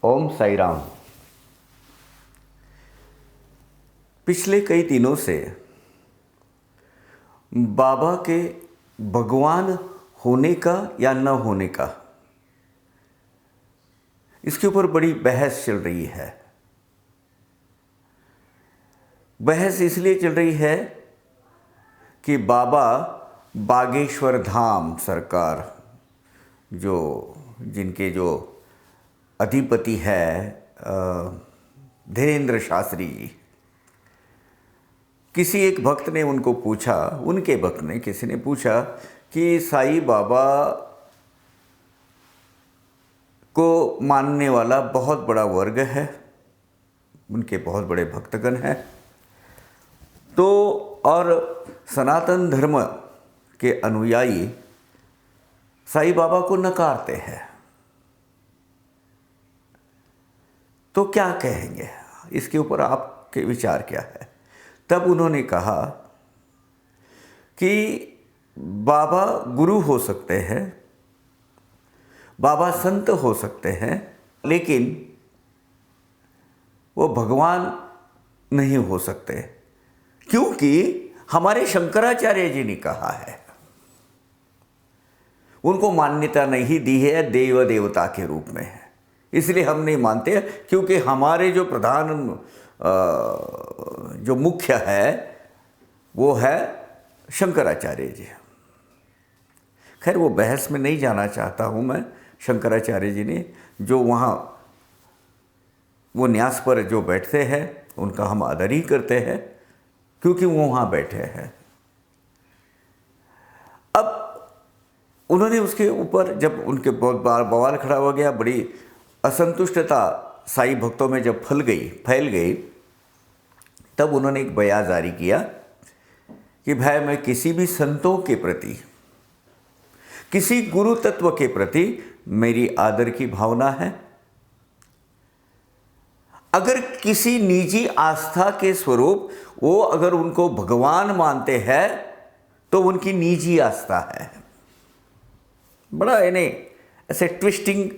ओम साई राम। पिछले कई दिनों से बाबा के भगवान होने का या न होने का, इसके ऊपर बड़ी बहस चल रही है। बहस इसलिए चल रही है कि बाबा बागेश्वर धाम सरकार जिनके अधिपति है धीरेन्द्र शास्त्री जी, किसी एक भक्त ने उनको पूछा, उनके भक्त ने किसी ने पूछा कि साईं बाबा को मानने वाला बहुत बड़ा वर्ग है, उनके बहुत बड़े भक्तगण हैं, तो और सनातन धर्म के अनुयायी साईं बाबा को नकारते हैं, तो क्या कहेंगे, इसके ऊपर आपके विचार क्या है। तब उन्होंने कहा कि बाबा गुरु हो सकते हैं, बाबा संत हो सकते हैं, लेकिन वो भगवान नहीं हो सकते, क्योंकि हमारे शंकराचार्य जी ने कहा है, उनको मान्यता नहीं दी है देव देवता के रूप में, इसलिए हम नहीं मानते, क्योंकि हमारे जो प्रधान जो मुख्य है वो है शंकराचार्य जी। खैर वो बहस में नहीं जाना चाहता हूँ मैं। शंकराचार्य जी ने जो वहाँ वो न्यास पर जो बैठते हैं उनका हम आदर ही करते हैं, क्योंकि वो वहाँ बैठे हैं। अब उन्होंने उसके ऊपर जब उनके बहुत बार बवाल खड़ा हो गया, बड़ी असंतुष्टता साई भक्तों में जब फैल गई, तब उन्होंने एक बयान जारी किया कि भाई मैं किसी भी संतों के प्रति, किसी गुरु तत्व के प्रति मेरी आदर की भावना है। अगर किसी निजी आस्था के स्वरूप वो अगर उनको भगवान मानते हैं तो उनकी निजी आस्था है। बड़ा इन्हें ऐसे ट्विस्टिंग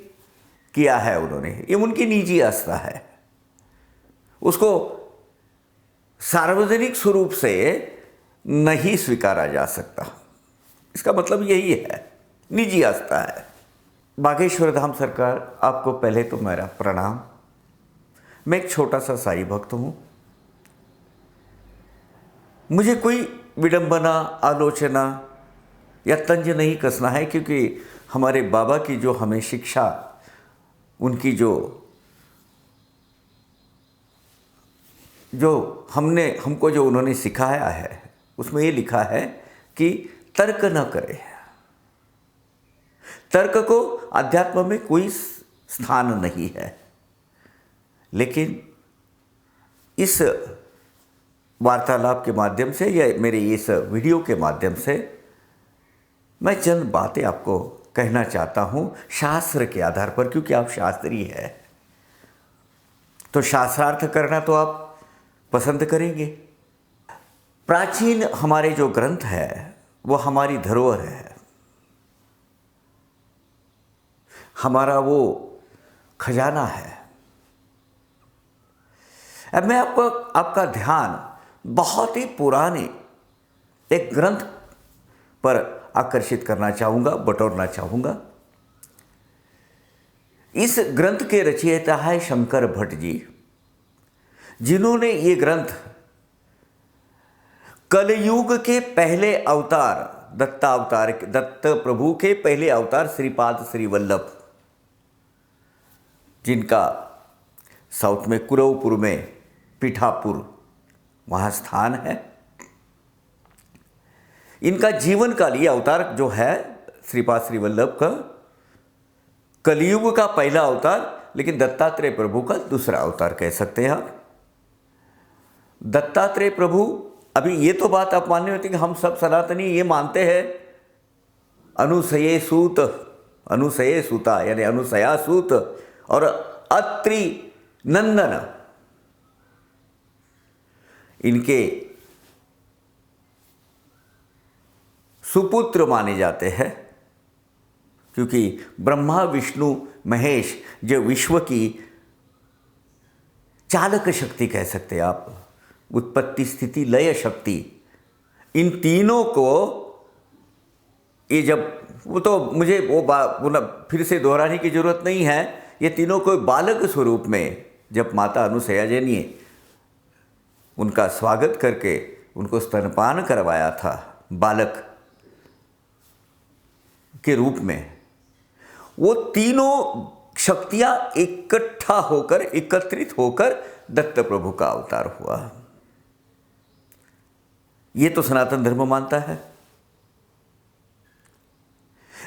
किया है उन्होंने, ये उनकी निजी आस्था है, उसको सार्वजनिक स्वरूप से नहीं स्वीकारा जा सकता। इसका मतलब यही है, निजी आस्था है। बागेश्वर धाम सरकार, आपको पहले तो मेरा प्रणाम। मैं एक छोटा सा साईं भक्त हूँ। मुझे कोई विडंबना, आलोचना या तंज नहीं कसना है, क्योंकि हमारे बाबा की जो हमें शिक्षा, उनकी जो हमको जो उन्होंने सिखाया है, उसमें ये लिखा है कि तर्क न करें। तर्क को अध्यात्म में कोई स्थान नहीं है, लेकिन इस वार्तालाप के माध्यम से या मेरे इस वीडियो के माध्यम से मैं चंद बातें आपको कहना चाहता हूँ शास्त्र के आधार पर, क्योंकि आप शास्त्री हैं, तो शास्त्रार्थ करना तो आप पसंद करेंगे। प्राचीन हमारे जो ग्रंथ है वो हमारी धरोहर है, हमारा वो खजाना है। अब मैं आपका ध्यान बहुत ही पुराने एक ग्रंथ पर आकर्षित करना चाहूँगा, बटोरना चाहूँगा। इस ग्रंथ के रचयिता है शंकर भट्ट जी, जिन्होंने ये ग्रंथ कलयुग के पहले अवतार दत्त प्रभु के पहले अवतार श्रीपाद श्री वल्लभ, जिनका साउथ में कुरवपुर में पीठापुर वहाँ स्थान है, इनका जीवन काल, ये अवतार जो है श्रीपाद श्री वल्लभ का कलयुग का पहला अवतार, लेकिन दत्तात्रेय प्रभु का दूसरा अवतार कह सकते हैं आप। दत्तात्रेय प्रभु, अभी ये तो बात आप मानने होती कि हम सब सनातनी ये मानते हैं अनुसये सूता यानी अनुसया सूत और अत्रि नंदन, इनके सुपुत्र माने जाते हैं, क्योंकि ब्रह्मा विष्णु महेश जो विश्व की चालक शक्ति कह सकते हैं आप, उत्पत्ति स्थिति लय शक्ति, इन तीनों को ये जब वो तो मुझे वो फिर से दोहराने की जरूरत नहीं है, ये तीनों को बालक स्वरूप में जब माता अनुसया जी ने उनका स्वागत करके उनको स्तनपान करवाया था बालक के रूप में, वो तीनों शक्तियां इकट्ठा होकर एकत्रित होकर दत्त प्रभु का अवतार हुआ। ये तो सनातन धर्म मानता है।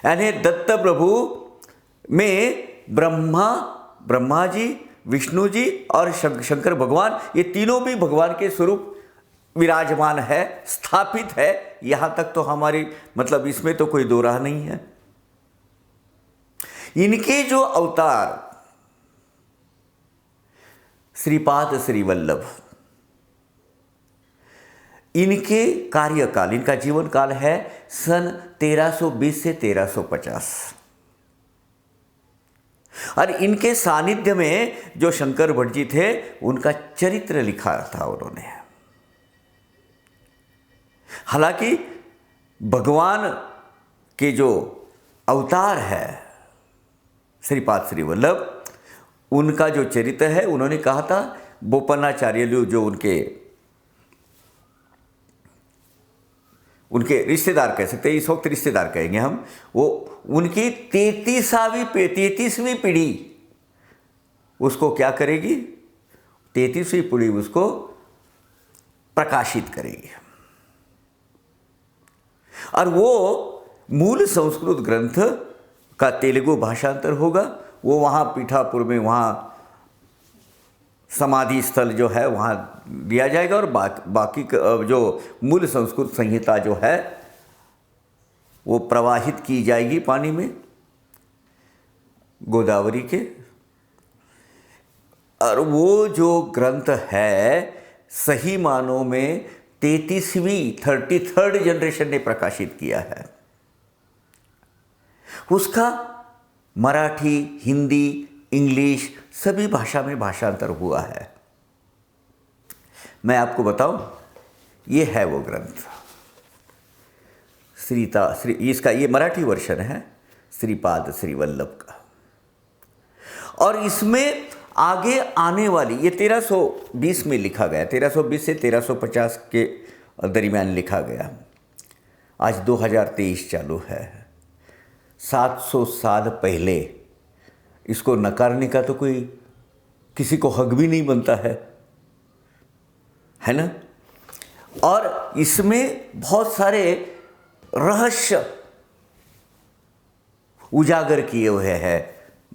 यानी दत्त प्रभु में ब्रह्मा जी, विष्णु जी और शंकर भगवान, ये तीनों भी भगवान के स्वरूप विराजमान है, स्थापित है। यहां तक तो हमारी मतलब इसमें तो कोई दो राह नहीं है। इनके जो अवतार श्रीपाद श्री वल्लभ, इनके कार्यकाल, इनका जीवन काल है सन 1320 से 1350, और इनके सानिध्य में जो शंकर भट्ट जी थे उनका चरित्र लिखा था उन्होंने। हालांकि भगवान के जो अवतार है श्रीपाद श्री वल्लभ, उनका जो चरित्र है उन्होंने कहा था, बोपन्नाचार्य जो उनके रिश्तेदार कह सकते हैं, इस वक्त रिश्तेदार कहेंगे हम, वो उनकी 33वीं पीढ़ी उसको क्या करेगी, 33वीं पीढ़ी उसको प्रकाशित करेगी। और वो मूल संस्कृत ग्रंथ का तेलुगु भाषांतर होगा। वो वहाँ पीठापुर में, वहाँ समाधि स्थल जो है वहाँ दिया जाएगा, और बाकी जो मूल संस्कृत संहिता जो है वो प्रवाहित की जाएगी पानी में, गोदावरी के। और वो जो ग्रंथ है सही मानों में 33rd जनरेशन ने प्रकाशित किया है। उसका मराठी, हिंदी, इंग्लिश सभी भाषा में भाषांतर हुआ है। मैं आपको बताऊं, ये है वो ग्रंथ इसका ये मराठी वर्षन है श्रीपाद श्री वल्लभ का। और इसमें आगे आने वाली, ये 1320 में लिखा गया, 1320 से 1350 के दरमियान लिखा गया। आज 2023 चालू है, 700 साल पहले इसको नकारने का तो कोई किसी को हक भी नहीं बनता है ना। और इसमें बहुत सारे रहस्य उजागर किए हुए हैं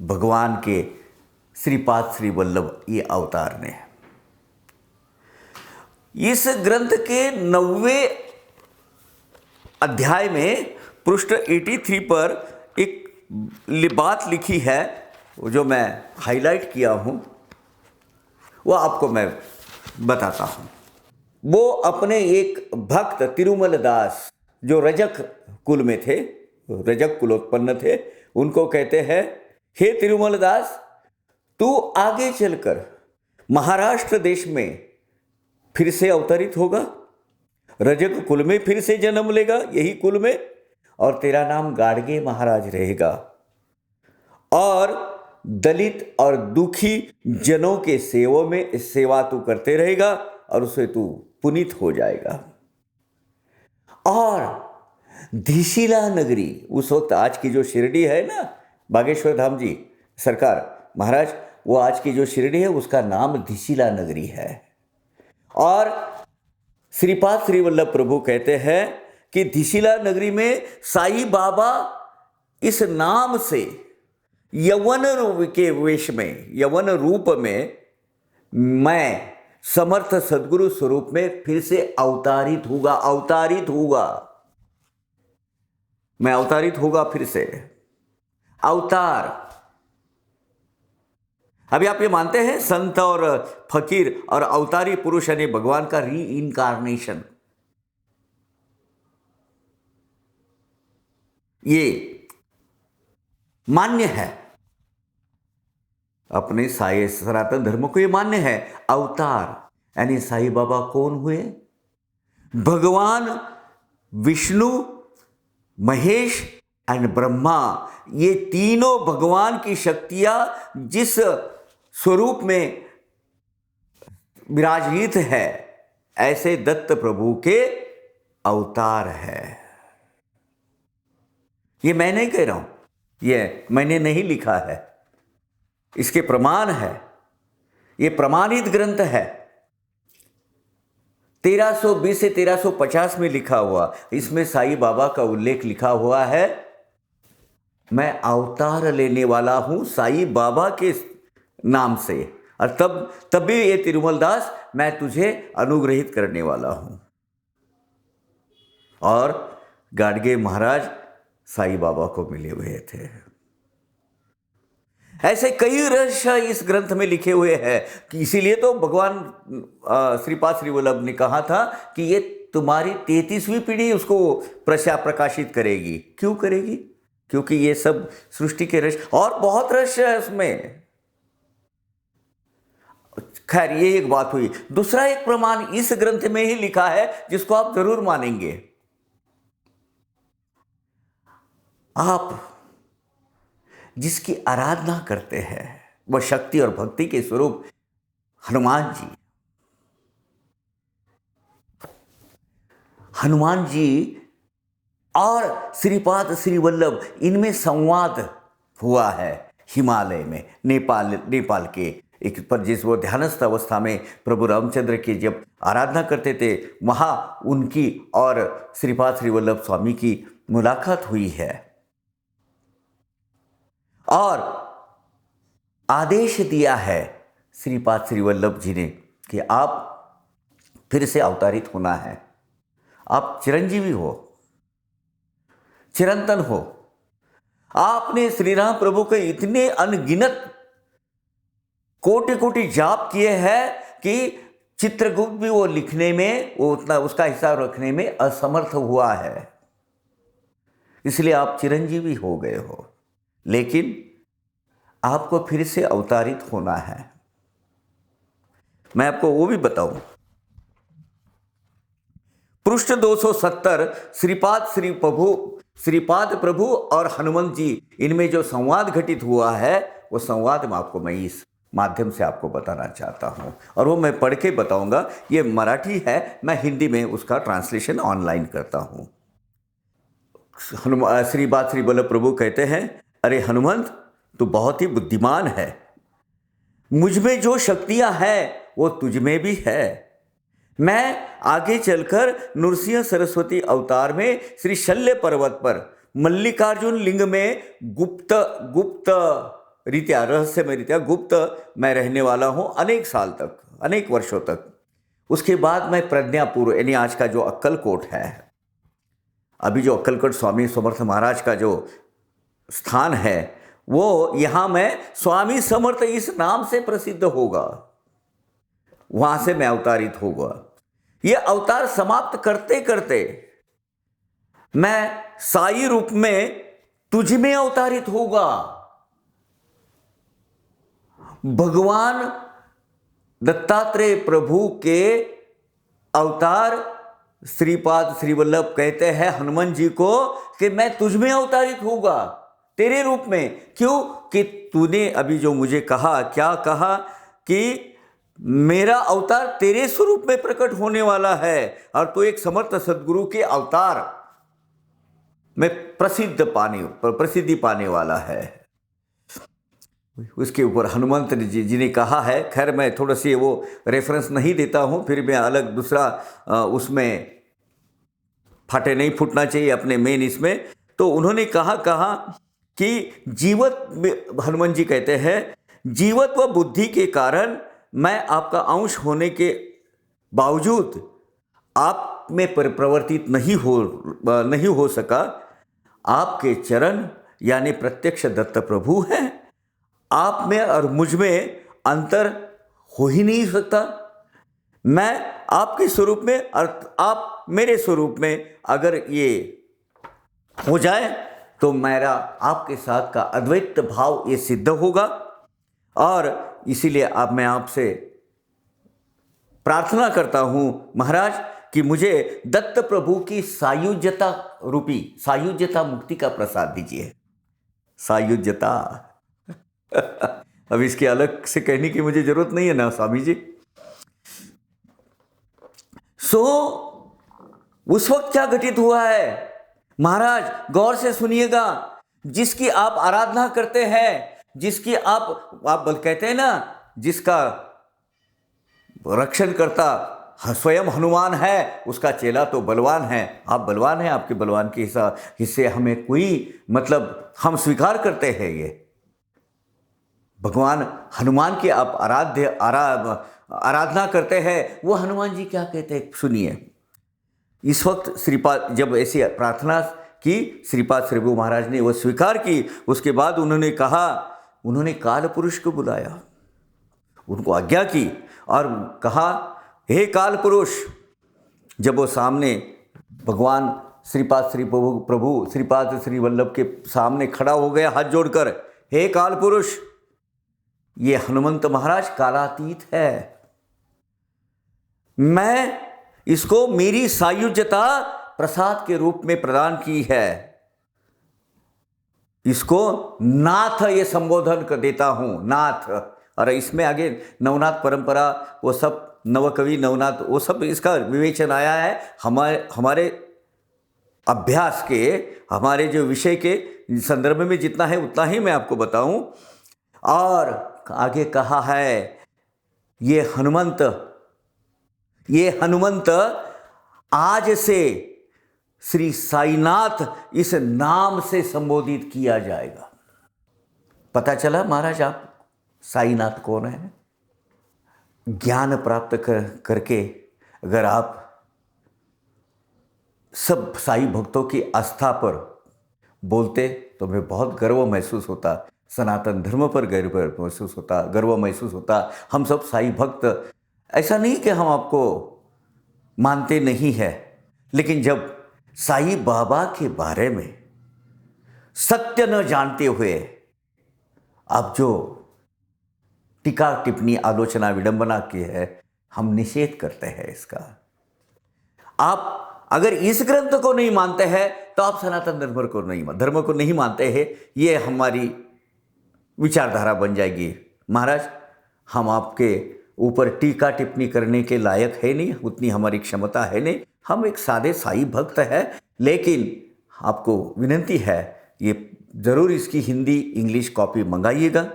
भगवान के श्रीपाद श्री वल्लभ ये अवतार ने। इस ग्रंथ के 90वें अध्याय में पृष्ठ 83 पर एक बात लिखी है, जो मैं हाईलाइट किया हूं, वो आपको मैं बताता हूं। वो अपने एक भक्त तिरुमल दास, जो रजक कुल में थे, रजक कुलोत्पन्न थे, उनको कहते हैं, हे तिरुमल दास, तू आगे चलकर महाराष्ट्र देश में फिर से अवतरित होगा, रजक कुल में फिर से जन्म लेगा, यही कुल में, और तेरा नाम गाडगे महाराज रहेगा, और दलित और दुखी जनों के सेवा तू करते रहेगा, और उससे तू पुनीत हो जाएगा। और धिशिला नगरी, उस वक्त आज की जो शिरडी है ना, बागेश्वर धाम जी सरकार महाराज, वो आज की जो शिरडी है उसका नाम धिशिला नगरी है। और श्रीपाद श्री वल्लभ प्रभु कहते हैं कि धिशिला नगरी में साईं बाबा इस नाम से यवन रूप के वेश में, यवन रूप में, मैं समर्थ सदगुरु स्वरूप में फिर से अवतारित होगा, मैं अवतारित होगा फिर से। अवतार, अभी आप ये मानते हैं संत और फकीर और अवतारी पुरुष यानी भगवान का री इनकारनेशन, ये मान्य है। अपने साई सनातन धर्म को ये मान्य है। अवतार यानी साईं बाबा कौन हुए? भगवान विष्णु, महेश एंड ब्रह्मा, ये तीनों भगवान की शक्तियां जिस स्वरूप में विराजित है, ऐसे दत्त प्रभु के अवतार है। ये मैं नहीं कह रहा हूं, ये मैंने नहीं लिखा है, इसके प्रमाण है, ये प्रमाणित ग्रंथ है। 1320 से 1350 में लिखा हुआ, इसमें साईं बाबा का उल्लेख लिखा हुआ है, मैं अवतार लेने वाला हूं साईं बाबा के नाम से, और तब भी ये तिरुमल दास मैं तुझे अनुग्रहित करने वाला हूं। और गाडगे महाराज साईं बाबा को मिले हुए थे। ऐसे कई रहस्य इस ग्रंथ में लिखे हुए हैं कि इसीलिए तो भगवान श्रीपाद श्री वल्लभ ने कहा था कि ये तुम्हारी 33वीं पीढ़ी उसको प्रकाशित करेगी। क्यों करेगी? क्योंकि ये सब सृष्टि के रहस्य, और बहुत रहस्य है उसमें। खैर, ये एक बात हुई। दूसरा एक प्रमाण इस ग्रंथ में ही लिखा है जिसको आप जरूर मानेंगे। आप जिसकी आराधना करते हैं वह शक्ति और भक्ति के स्वरूप हनुमान जी। हनुमान जी और श्रीपाद श्री वल्लभ, इनमें संवाद हुआ है हिमालय में, नेपाल के एक पर, जिस वो ध्यानस्थ अवस्था में प्रभु रामचंद्र की जब आराधना करते थे, वहाँ उनकी और श्रीपाद श्री वल्लभ स्वामी की मुलाकात हुई है। और आदेश दिया है श्रीपाद श्री वल्लभ जी ने कि आप फिर से अवतारित होना है, आप चिरंजीवी हो, चिरंतन हो। आपने श्री राम प्रभु के इतने अनगिनत कोटि कोटि जाप किए हैं कि चित्रगुप्त भी वो लिखने में, वो उतना उसका हिसाब रखने में असमर्थ हुआ है, इसलिए आप चिरंजीवी हो गए हो। लेकिन आपको फिर से अवतारित होना है। मैं आपको वो भी बताऊं, पृष्ठ 270 श्रीपाद प्रभु और हनुमान जी, इनमें जो संवाद घटित हुआ है, वो संवाद में आपको मैं इस माध्यम से आपको बताना चाहता हूं, और वो मैं पढ़ के बताऊंगा। ये मराठी है, मैं हिंदी में उसका ट्रांसलेशन ऑनलाइन करता हूं। श्रीपाद श्री वल्लभ प्रभु कहते हैं, अरे हनुमंत, तू बहुत ही बुद्धिमान है। मुझ में जो शक्तियां हैं वो तुझ में भी है। मैं आगे चलकर नृसिंह सरस्वती अवतार में श्री शल्य पर्वत पर मल्लिकार्जुन लिंग में गुप्त रीत्या, रहस्यमय रीत्या गुप्त मैं रहने वाला हूं अनेक साल तक, अनेक वर्षों तक। उसके बाद मैं प्रज्ञापूर्व, यानी आज का जो अक्कलकोट है, अभी जो अक्कलकोट स्वामी समर्थ महाराज का जो स्थान है, वो यहां मैं स्वामी समर्थ इस नाम से प्रसिद्ध होगा, वहां से मैं अवतारित होगा। ये अवतार समाप्त करते करते मैं साई रूप में तुझ में अवतारित होगा। भगवान दत्तात्रेय प्रभु के अवतार श्रीपाद श्री वल्लभ कहते हैं हनुमान जी को कि मैं तुझ में अवतारित होगा, तेरे रूप में। क्यों? कि तूने अभी जो मुझे कहा, क्या कहा कि मेरा अवतार तेरे स्वरूप में प्रकट होने वाला है, और तू एक समर्थ सदगुरु के अवतार में प्रसिद्धि पाने वाला है। उसके ऊपर हनुमंत जी ने कहा है, खैर मैं थोड़ा सी वो रेफरेंस नहीं देता हूँ, फिर मैं अलग दूसरा उसमें फाटे नहीं फूटना चाहिए अपने मेन इसमें। तो उन्होंने कहा कि हनुमान जी कहते हैं, जीवत्व बुद्धि के कारण मैं आपका अंश होने के बावजूद आप में प्रवर्तित नहीं हो सका। आपके चरण यानी प्रत्यक्ष दत्त प्रभु हैं, आप में और मुझ में अंतर हो ही नहीं सकता। मैं आपके स्वरूप में और आप मेरे स्वरूप में अगर ये हो जाए तो मेरा आपके साथ का अद्वैत भाव ये सिद्ध होगा। और इसीलिए अब मैं आपसे प्रार्थना करता हूं महाराज कि मुझे दत्त प्रभु की सायुज्यता रूपी सायुज्यता मुक्ति का प्रसाद दीजिए। सायुज्यता अब इसकी अलग से कहने की मुझे जरूरत नहीं है ना स्वामी जी। उस वक्त क्या घटित हुआ है महाराज, गौर से सुनिएगा। जिसकी आप आराधना करते हैं, जिसकी आप कहते हैं ना, जिसका रक्षण करता स्वयं हनुमान है, उसका चेला तो बलवान है। आप बलवान हैं, आपके बलवान के हिस्से हमें कोई मतलब, हम स्वीकार करते हैं। ये भगवान हनुमान की आप आराधना करते हैं। वो हनुमान जी क्या कहते हैं सुनिए। इस वक्त श्रीपाद जब ऐसी प्रार्थना की, श्रीपाद श्री प्रभु महाराज ने वो स्वीकार की। उसके बाद उन्होंने कहा, उन्होंने काल पुरुष को बुलाया, उनको आज्ञा की और कहा, हे काल पुरुष। जब वो सामने भगवान श्रीपाद श्री प्रभु श्रीपाद श्री वल्लभ के सामने खड़ा हो गया हाथ जोड़कर, हे काल पुरुष, ये हनुमंत महाराज कालातीत है, मैं इसको मेरी सायुज्यता प्रसाद के रूप में प्रदान की है, इसको नाथ ये संबोधन कर देता हूं, नाथ। और इसमें आगे नवनाथ परंपरा, वो सब नवकवि नवनाथ, वो सब इसका विवेचन आया है। हमारे अभ्यास के, हमारे जो विषय के संदर्भ में जितना है उतना ही मैं आपको बताऊं। और आगे कहा है, ये हनुमंत आज से श्री साईनाथ इस नाम से संबोधित किया जाएगा। पता चला महाराज आप साईनाथ कौन है। ज्ञान प्राप्त करके अगर आप सब साई भक्तों की आस्था पर बोलते तो मैं बहुत गर्व महसूस होता, सनातन धर्म पर गर्व महसूस होता। हम सब साई भक्त, ऐसा नहीं कि हम आपको मानते नहीं है, लेकिन जब साई बाबा के बारे में सत्य न जानते हुए आप जो टीका टिप्पणी आलोचना विडंबना की है, हम निषेध करते हैं इसका। आप अगर इस ग्रंथ को नहीं मानते हैं तो आप सनातन धर्म को नहीं मानते हैं, ये हमारी विचारधारा बन जाएगी। महाराज, हम आपके ऊपर टीका टिप्पणी करने के लायक है नहीं, उतनी हमारी क्षमता है नहीं। हम एक सादे साई भक्त हैं, लेकिन आपको विनती है, ये ज़रूर इसकी हिंदी इंग्लिश कॉपी मंगाइएगा,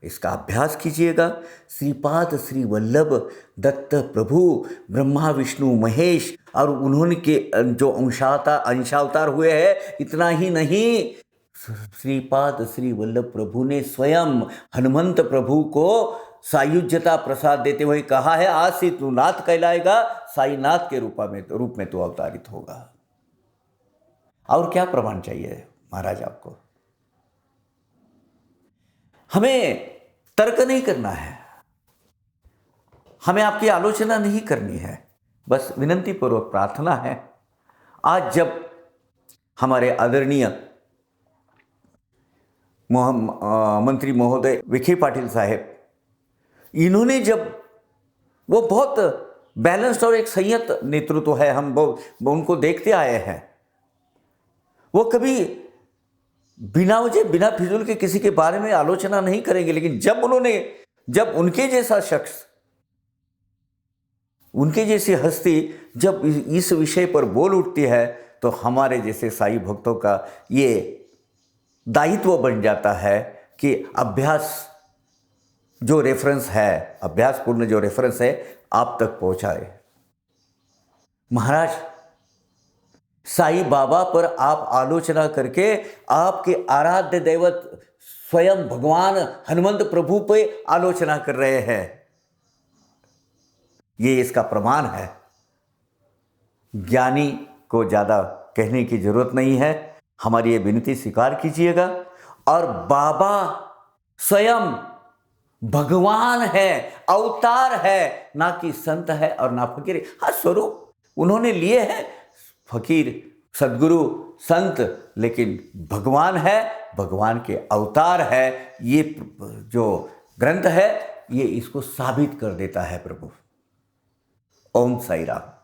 इसका अभ्यास कीजिएगा। श्रीपाद श्री वल्लभ दत्त प्रभु ब्रह्मा विष्णु महेश, और उन्होंने के जो अंशावतार हुए हैं, इतना ही नहीं, श्रीपाद श्री वल्लभ प्रभु ने स्वयं हनुमंत प्रभु को सायुज्यता प्रसाद देते हुए कहा है, आज से तू नाथ कहलाएगा, साईनाथ के रूप में तू अवतारित होगा। और क्या प्रमाण चाहिए महाराज आपको। हमें तर्क नहीं करना है, हमें आपकी आलोचना नहीं करनी है, बस विनती पूर्वक प्रार्थना है। आज जब हमारे आदरणीय मंत्री महोदय विखे पाटिल साहब, इन्होंने जब, वो बहुत बैलेंस्ड और एक संयत नेतृत्व है, हम उनको देखते आए हैं। वो कभी बिना वजह बिना फिजूल के किसी के बारे में आलोचना नहीं करेंगे, लेकिन जब उनके जैसा शख्स, उनके जैसी हस्ती जब इस विषय पर बोल उठती है, तो हमारे जैसे साई भक्तों का ये दायित्व बन जाता है कि अभ्यासपूर्ण जो रेफरेंस है आप तक पहुंचाए। महाराज, साई बाबा पर आप आलोचना करके आपके आराध्य दैवत स्वयं भगवान हनुमंत प्रभु पे आलोचना कर रहे हैं, ये इसका प्रमाण है। ज्ञानी को ज़्यादा कहने की जरूरत नहीं है, हमारी ये विनती स्वीकार कीजिएगा। और बाबा स्वयं भगवान है, अवतार है, ना कि संत है और ना फकीर। हाँ, स्वरूप उन्होंने लिए हैं, फकीर, सदगुरु, संत, लेकिन भगवान है, भगवान के अवतार है। ये जो ग्रंथ है, ये इसको साबित कर देता है प्रभु। ओम साई राम।